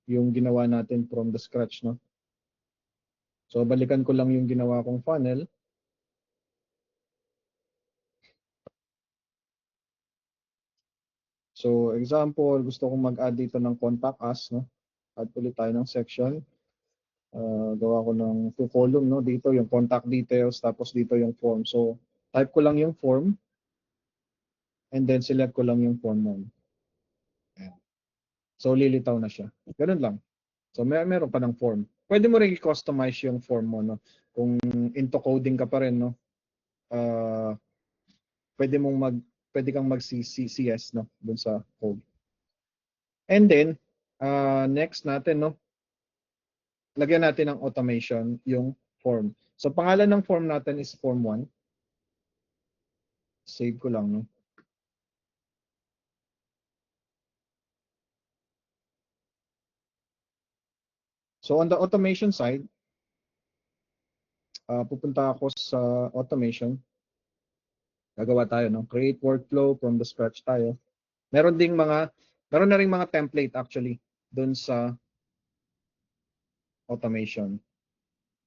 yung ginawa natin from the scratch, no? So, balikan ko lang yung ginawa kong funnel. So, example, gusto kong mag-add dito ng contact us, no? Add ulit tayo ng section. Gawa ko ng two column, no? Dito yung contact details, tapos dito yung form. So, type ko lang yung form, and then select ko lang yung form mo. Ayan. So, lilitaw na siya. Ganun lang. So, meron pa ng form. Pwede mo rin i-customize yung form mo, no? Kung into coding ka pa rin, no? Uh, pwede mong pwede kang mag-CCS, no? Dun sa code. And then, next natin, no? Lagyan natin ng automation yung form. So, pangalan ng form natin is form 1. Save ko lang, no? So, on the automation side, pupunta ako sa automation. Gagawa tayo, no? Create workflow from the scratch tayo. Meron ding meron na ring mga template actually dun sa automation.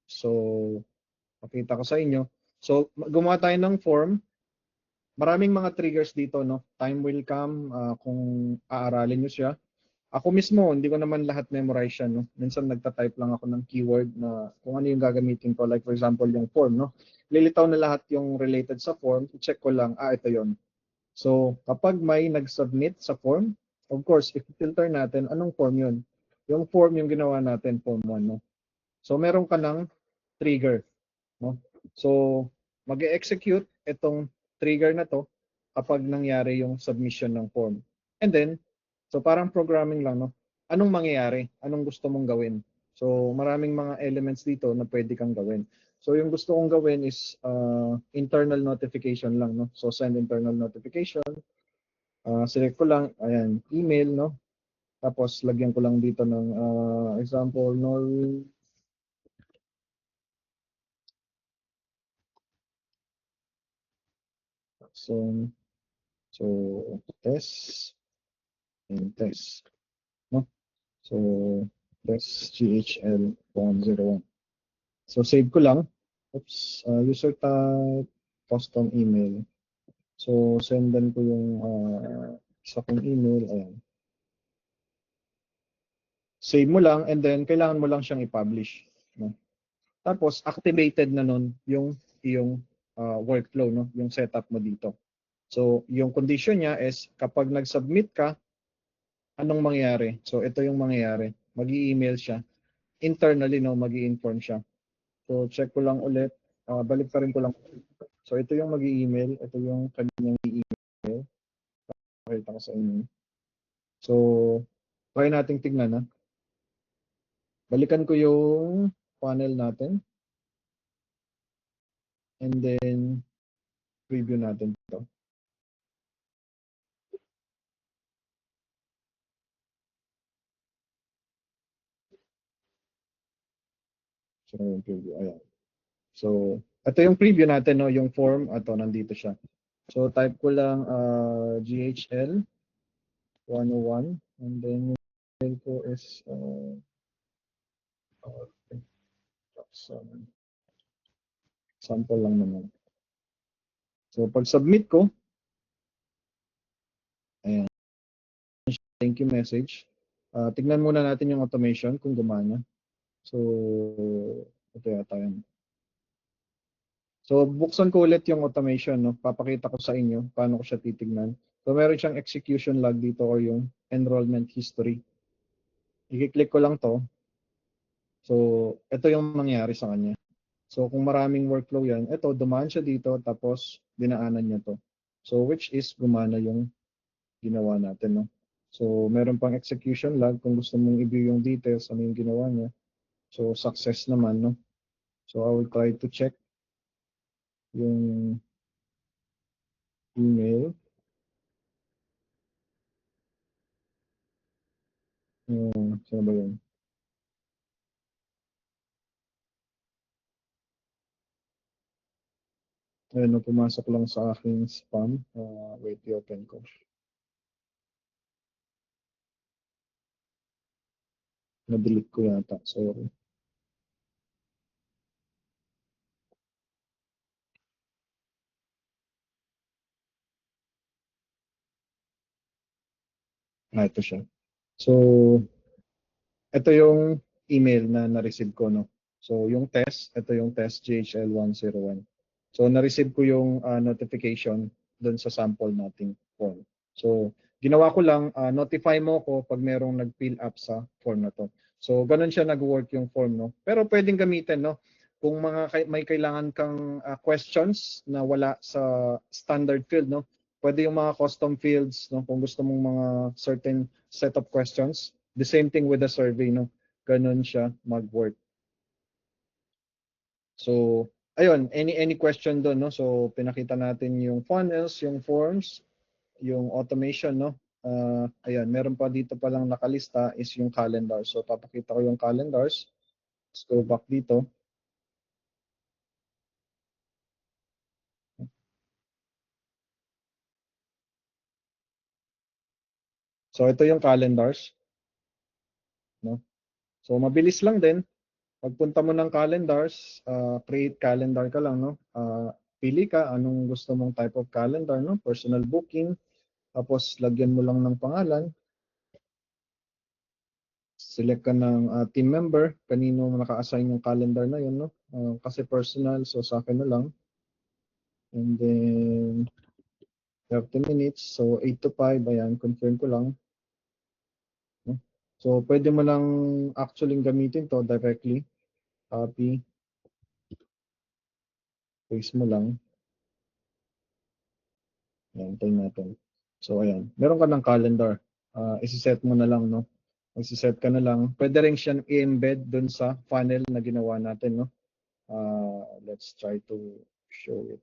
So, pakita ko sa inyo. So, gumawa tayo ng form. Maraming mga triggers dito, no? Time will come kung aaralin nyo siya. Ako mismo, hindi ko naman lahat memorize yan, no? Minsan nagta-type lang ako ng keyword na kung ano yung gagamitin ko. Like for example, yung form, no? Lilitaw na lahat yung related sa form. I-check ko lang, ito yon. So, kapag may nag-submit sa form, of course, i-filter natin anong form yun. Yung form yung ginawa natin, form 1, no? So, meron ka ng trigger, no? So, mag-execute itong trigger na to kapag nangyari yung submission ng form. And then, so parang programming lang, no? Anong mangyayari? Anong gusto mong gawin? So, maraming mga elements dito na pwede kang gawin. So, yung gusto kong gawin is internal notification lang, no? So, send internal notification. Select ko lang, ayan, email, no? Tapos, lagyan ko lang dito ng example, no? So, test and test, no? So, test GHL 101. So, save ko lang. Oops, user type, custom email. So, sendan ko yung isa kong email. Ayan. Save mo lang and then kailangan mo lang siyang i-publish. No? Tapos, activated na nun yung iyong workflow, no? Yung setup mo dito. So, yung condition niya is kapag nag-submit ka, anong mangyayari? So, ito yung mangyayari. Mag-i-email siya. Internally, no, mag-i-inform siya. So, check ko lang ulit. Balik pa rin ko lang. So, ito yung mag-i-email. Ito yung kanyang i-email. Pakita ko sa inyo. So, try nating tignan. Ha? Balikan ko yung panel natin. And then, preview natin ito. So, yung preview. Ayan. So, ito yung preview natin, no? Yung form. Ito, nandito siya. So, type ko lang GHL 101. And then, yung email ko is sample lang naman. So, pag submit ko, ayan, thank you message. Tignan muna natin yung automation kung gumana. So, ito yata yun. So, buksan ko ulit yung automation. No? Papakita ko sa inyo paano ko siya titignan. So, meron siyang execution log dito or yung enrollment history. I-click ko lang to. So, ito yung nangyari sa kanya. So, kung maraming workflow yan, ito, dumaan siya dito, tapos dinaanan niya to. So, which is gumana yung ginawa natin. No? So, meron pang execution log kung gusto mong i-view yung details, ano yung ginawa niya. So, success naman. No? So, I will try to check yung email. Saan ba yun? Ayun, no, pumasok lang sa aking spam. Wait, i-open ko. Na-delete ko yata. Sorry. Ito siya. So, ito yung email na na-receive ko, no? So yung test, ito yung test GHL101. So na-receive ko yung notification doon sa sample nating form. So ginawa ko lang, notify mo ko pag merong nag-fill up sa form na to. So ganun siya nag-work yung form, no? Pero pwedeng gamitin, no? Kung may kailangan kang questions na wala sa standard field, no? Pwede yung mga custom fields, no? Kung gusto mong mga certain set of questions. The same thing with the survey, no? Ganun siya mag-work. So, ayun, any question doon, no? So, pinakita natin yung funnels, yung forms, yung automation, no? Ayan, meron pa dito palang nakalista is yung calendar. So, papakita ko yung calendars. Let's go back dito. So, ito yung calendars, no? So, mabilis lang din. Pagpunta mo ng calendars, create calendar ka lang, no? Pili ka anong gusto mong type of calendar, no? Personal booking, tapos lagyan mo lang ng pangalan. Select ka ng team member, kanino naka-assign yung calendar na yun, no? Kasi personal, so sa akin na lang. And then 30 minutes, so 8 to 5, ayan, confirm ko lang. No? So pwede mo lang actually gamitin to directly. Copy, paste mo lang. Ayan, tayo natin. So ayan, meron ka ng calendar. Isi-set mo na lang, no? Isi-set ka na lang. Pwede rin siyang i-embed dun sa funnel na ginawa natin, no? Let's try to show it.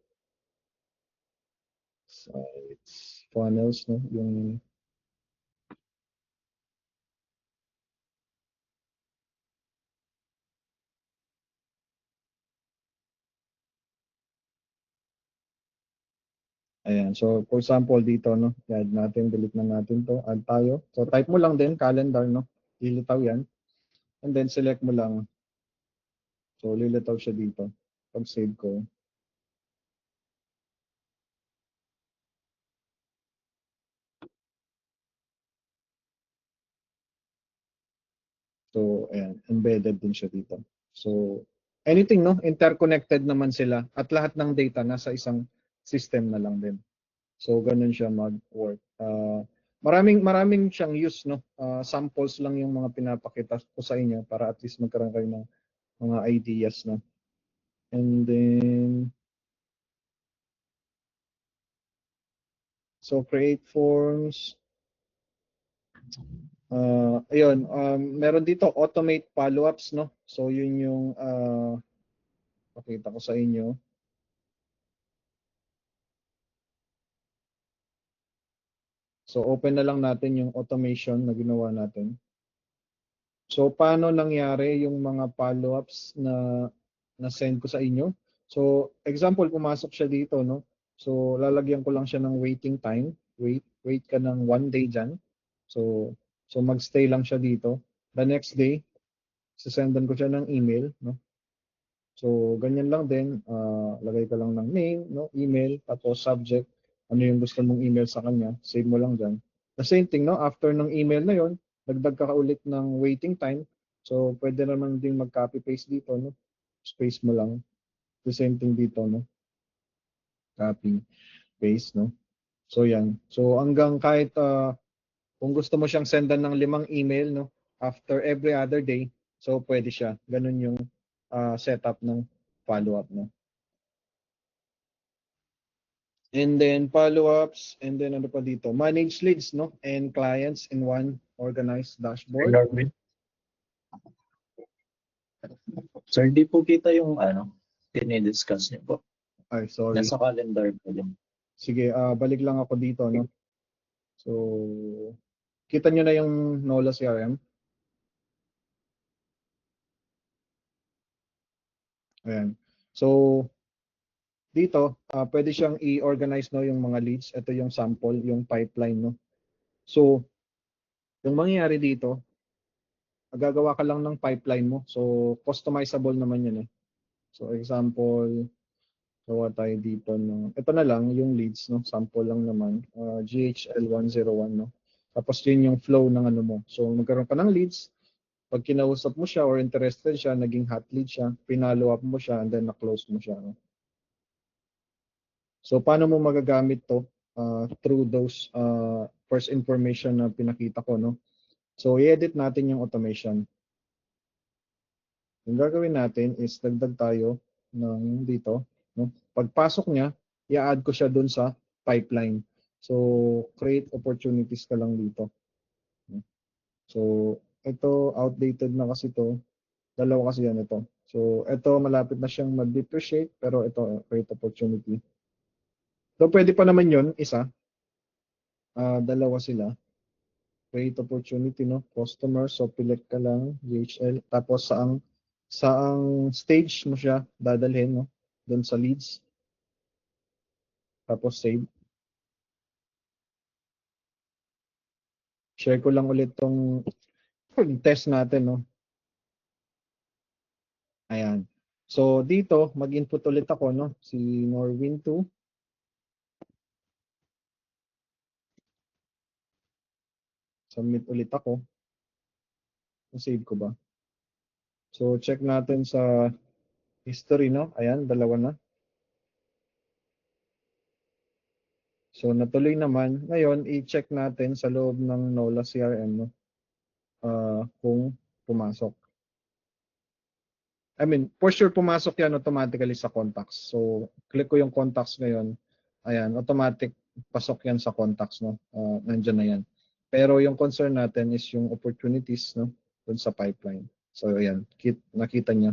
Sites, funnels, no? Yung ayan. So for example dito, no? Add natin, delete na natin to. Add tayo. So type mo lang din calendar, no? Lilitaw 'yan. And then select mo lang. So lilitaw siya dito. Pag save ko. So ayan, embedded din siya dito. So anything, no? Interconnected naman sila at lahat ng data nasa isang system na lang din. So ganun siya mag-work. Maraming siyang use, no? Samples lang yung mga pinapakita ko sa inyo para at least magkaroon kayo ng mga ideas, no? And then so create forms. Ayun, meron dito automate follow-ups, no? So yun yung pakita ko sa inyo. So open na lang natin yung automation na ginawa natin. So paano nangyari yung mga follow-ups na send ko sa inyo? So example, pumasok siya dito, no? So lalagyan ko lang siya ng waiting time. Wait ka ng 1 day diyan. So magstay lang siya dito. The next day, sesendan ko siya ng email, no? So ganyan lang din, lagay ka lang ng name, no, email, tapos subject, ano yung gusto mong email sa kanya, save mo lang diyan. The same thing, no, after ng email na yon, dagdag ka ulit ng waiting time. So pwede naman ding mag-copy paste dito, no. Space mo lang. The same thing dito, no. Copy, paste, no. So yan. So hanggang kahit kung gusto mo siyang sendan ng 5 email, no, after every other day, so pwede siya. Ganun yung setup ng follow-up, no. And then follow-ups, and then ano pa dito? Manage leads, no? And clients in one organized dashboard. Norman. Sir, di po kita yung dinidiscuss niyo po. Ay, sorry. Nasa calendar po din. Sige, balik lang ako dito, no? So, kita nyo na yung NOLA CRM. Ayan. So, dito, pwede siyang i-organize, no, yung mga leads. Ito yung sample, yung pipeline, no? So, yung mangyayari dito, gagawa ka lang ng pipeline mo. So, customizable naman yun, eh. So, example, gawa tayo dito ng, ito na lang, yung leads, no? Sample lang naman, GHL101, no? Tapos yun yung flow ng ano mo. So, magkaroon ka ng leads, Pag kinausap mo siya or interested siya, naging hot lead siya, pinalo up mo siya, and then na-close mo siya. No? So, paano mo magagamit to? Through those first information na pinakita ko. No? So, i-edit natin yung automation. Yung gagawin natin is dagdag tayo ng dito. No? Pagpasok niya, i-add ko siya dun sa pipeline. So, create opportunities ka lang dito. So, ito, outdated na kasi to. Dalawa kasi yan ito. So, ito, malapit na siyang mag-depreciate, pero ito, create opportunity. So, pwede pa naman yon isa. Dalawa sila. Create opportunity, no? Customer, so select ka lang, GHL. Tapos, saang stage mo siya dadalhin, no? Doon sa leads. Tapos, save. Share ko lang ulit tong test natin, no? Ayan. So, dito, mag-input ulit ako, no? Si Norwin2. Submit ulit ako. Save ko ba? So, check natin sa history, no? Ayan, dalawa na. So, natuloy naman. Ngayon, i-check natin sa loob ng NOLA CRM, no? Kung pumasok. I mean, for sure, pumasok yan automatically sa contacts. So, click ko yung contacts ngayon. Ayan, automatic pasok yan sa contacts, no? Nandyan na yan. Pero yung concern natin is yung opportunities, no? Dun sa pipeline. So, ayan, nakita niya.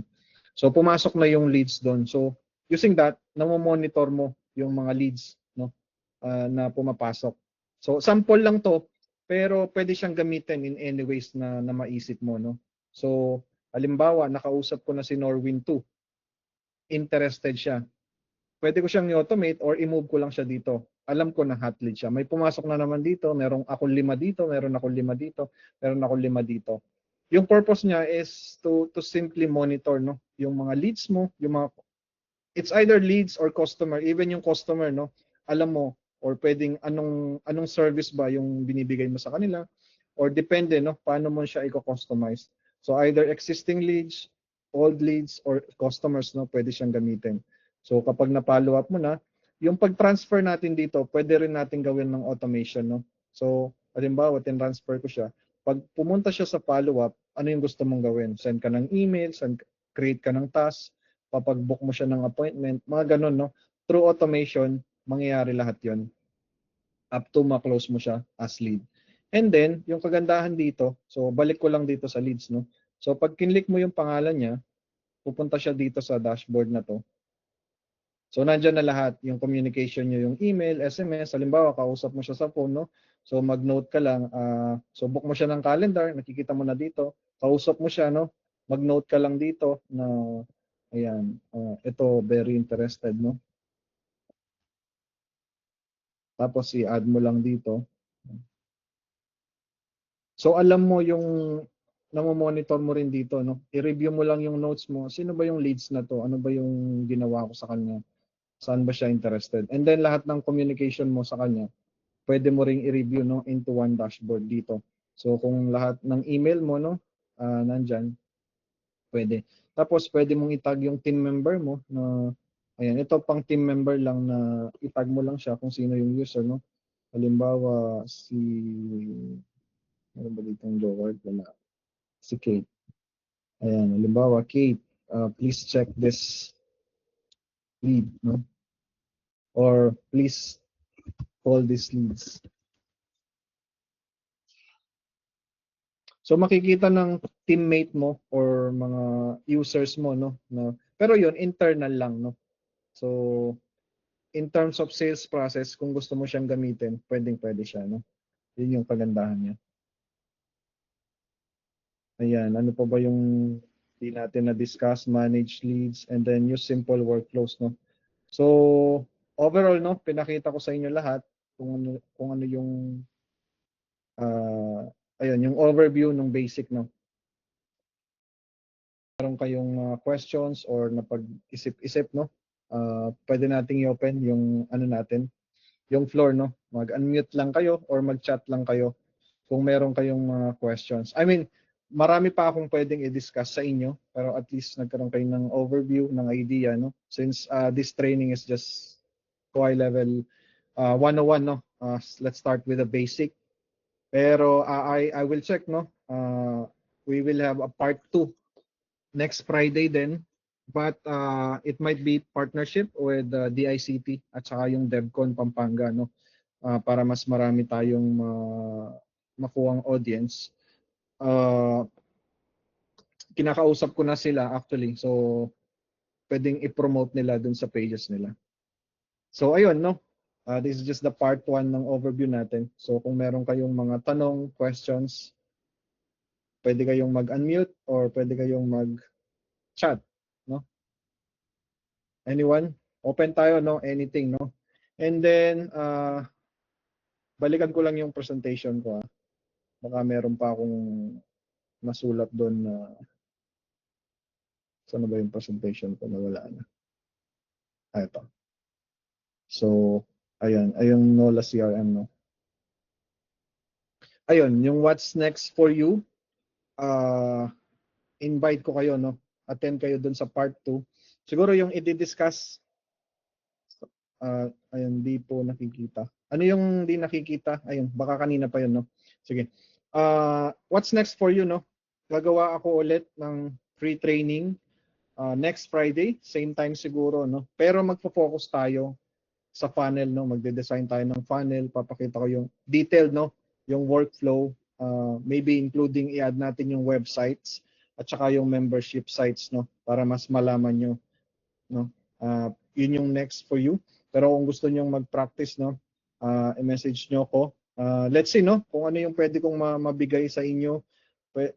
So, pumasok na yung leads doon. So, using that, namomonitor mo yung mga leads, no? Na pumapasok. So, sample lang to, pero pwede siyang gamitin in any ways na maisip mo, no? So, halimbawa, nakausap ko na si Norwin2. Interested siya. Pwede ko siyang i-automate or i-move ko lang siya dito. Alam ko na hot lead siya. May pumasok na naman dito, meron akong 5 dito, meron akong 5 dito, meron akong 5 dito. Yung purpose niya is to simply monitor, no, yung mga leads mo, yung mga it's either leads or customer, even yung customer, no, alam mo or pwedeng anong service ba yung binibigay mo sa kanila or depende, no, paano mo siya i-customize. So either existing leads, old leads or customers, no, pwede siyang gamitin. So kapag na-follow up mo na, yung pag-transfer natin dito, pwede rin natin gawin ng automation, no. So halimbawa, tin-transfer ko siya. Pag pumunta siya sa follow-up, ano yung gusto mong gawin? Send ka ng email, create ka ng task, papag-book mo siya ng appointment, mga ganun, no? Through automation, mangyayari lahat yon up to ma-close mo siya as lead. And then, yung kagandahan dito, so balik ko lang dito sa leads, no? So pag kinlik mo yung pangalan niya, pupunta siya dito sa dashboard na to. So nandiyan na lahat, yung communication niyo, yung email, SMS, halimbawa kausap mo siya sa phone, no? So mag-note ka lang, so book mo siya ng calendar, nakikita mo na dito, kausap mo siya, no? Mag-note ka lang dito na ayan, ito very interested, no? Tapos i-add mo lang dito. So alam mo yung namo-monitor mo rin dito, no? I-review mo lang yung notes mo. Sino ba yung leads na to? Ano ba yung ginawa ko sa kanya? Saan ba siya interested? And then lahat ng communication mo sa kanya, pwede mo ring i-review, no, into one dashboard dito. So kung lahat ng email mo, no, nandyan, pwede. Tapos pwede mong itag yung team member mo na ayan, ito pang team member lang na itag mo lang siya kung sino yung user, no. Halimbawa si ano ba dito yung Joward? Wala. Si Kate. Ayan, halimbawa Kate, please check this lead, no? Or please call these leads. So makikita ng teammate mo or mga users mo, no, pero yon internal lang, no. So in terms of sales process, kung gusto mo siyang gamitin, pwede siya, no. Yun yung kagandahan niya. Ayan, ano pa ba yung di natin na discuss? Manage leads and then use simple workflows, no. So overall, no, pinakita ko sa inyo lahat kung ano yung ayun, yung overview ng basic, no. Meron kayong questions or napag-isip-isip, no? Pwede nating i-open yung ano natin, yung floor, no? Mag-unmute lang kayo or mag-chat lang kayo kung meron kayong mga questions. I mean, marami pa akong pwedeng i-discuss sa inyo, pero at least nagkaroon kayo ng overview, ng idea, no? Since this training is just high level 101, no? Let's start with the basic. Pero I will check, no? We will have a part 2 next Friday then. But it might be partnership with DICT at saka yung DevCon Pampanga, no? Para mas marami tayong makuhang audience. Kinakausap ko na sila actually. So, pwedeng i-promote nila dun sa pages nila. So, ayun, no? This is just the part 1 ng overview natin. So, kung meron kayong mga tanong, questions, pwede kayong mag-unmute or pwede kayong mag-chat, no? Anyone? Open tayo, no? Anything, no? And then, balikan ko lang yung presentation ko. Baka meron pa akong nasulat doon na saan na ba yung presentation ko? Nawala na. Ito. So, ayun. Ayun NOLA CRM, no? Ayun, yung what's next for you, invite ko kayo, no? Attend kayo dun sa part 2. Siguro yung i-discuss, ayun, di po nakikita. Ano yung di nakikita? Ayun, baka kanina pa yun, no? Sige. What's next for you, no? Gagawa ako ulit ng free training next Friday, same time siguro, no? Pero magfo-focus tayo sa funnel, no? Magde-design tayo ng funnel, papakita ko yung detailed, no? Yung workflow, maybe including i-add natin yung websites at saka yung membership sites, no? Para mas malaman nyo, no? Yun yung next for you. Pero kung gusto niyo mag-practice, no? I-message nyo ko. Let's see, no? Kung ano yung pwede kong mabigay sa inyo,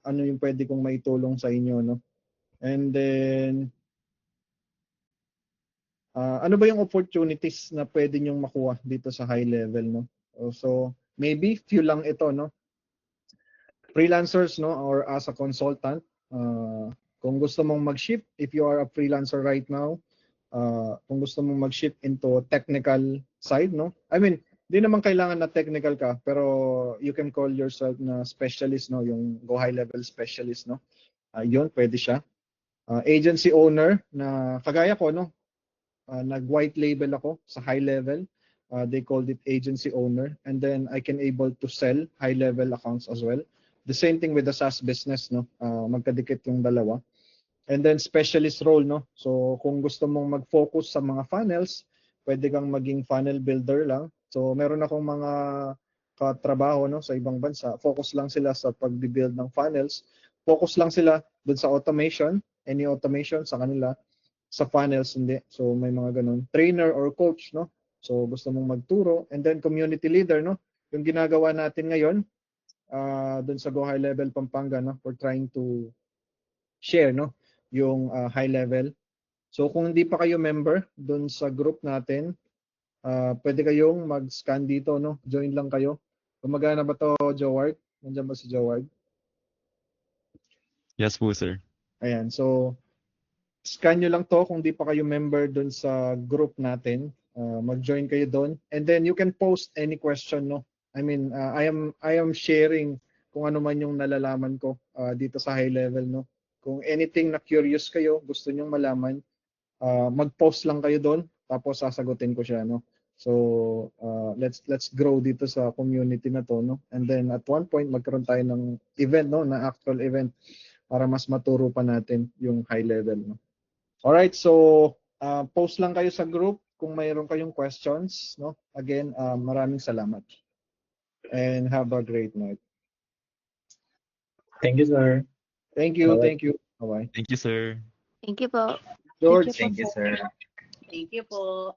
ano yung pwede kong maitulong sa inyo, no? And then, ano ba yung opportunities na pwede nyong makuha dito sa high level, no? So, maybe few lang ito, no? Freelancers, no? Or as a consultant, kung gusto mong mag-shift, if you are a freelancer right now, kung gusto mong mag-shift into technical side, no? I mean, di naman kailangan na technical ka, pero you can call yourself na specialist, no? Yung go high level specialist, no? Yun, pwede siya. Agency owner na kagaya ko, no? Nag-white label ako sa high level. They called it agency owner. And then I can able to sell high level accounts as well. The same thing with the SaaS business, no? Magkadikit yung dalawa. And then specialist role, no? So kung gusto mong mag-focus sa mga funnels, pwede kang maging funnel builder lang. So meron akong mga katrabaho, no, sa ibang bansa. Focus lang sila sa pag-build ng funnels. Focus lang sila dun sa automation, any automation sa kanila. Sa funnels, hindi. So may mga ganun. Trainer or coach, no? So gusto mong magturo. And then community leader, no? Yung ginagawa natin ngayon, dun sa Go High Level Pampanga, no? We're trying to share, no? Yung high level. So kung hindi pa kayo member dun sa group natin, pwede kayong mag-scan dito, no? Join lang kayo. Gumagana ba to, Joward? Nandiyan ba si Joward? Yes po, sir. Ayan. So scan nyo lang to kung di pa kayo member dun sa group natin. Mag-join kayo doon. And then you can post any question, no? I mean, I am sharing kung ano man yung nalalaman ko dito sa high level, no? Kung anything na curious kayo, gusto nyong malaman, mag-post lang kayo doon, tapos sasagutin ko siya, no? So, let's grow dito sa community na to, no? And then at one point magkaroon tayo ng event, no, na actual event para mas maturo pa natin yung high level, no? Alright, so post lang kayo sa group kung mayroon kayong questions, no? Again, maraming salamat. And have a great night. Thank you, sir. Thank you, Bye-bye. thank you. Bye-bye. Thank you, sir. Thank you po. George. Thank you, sir. Thank you po.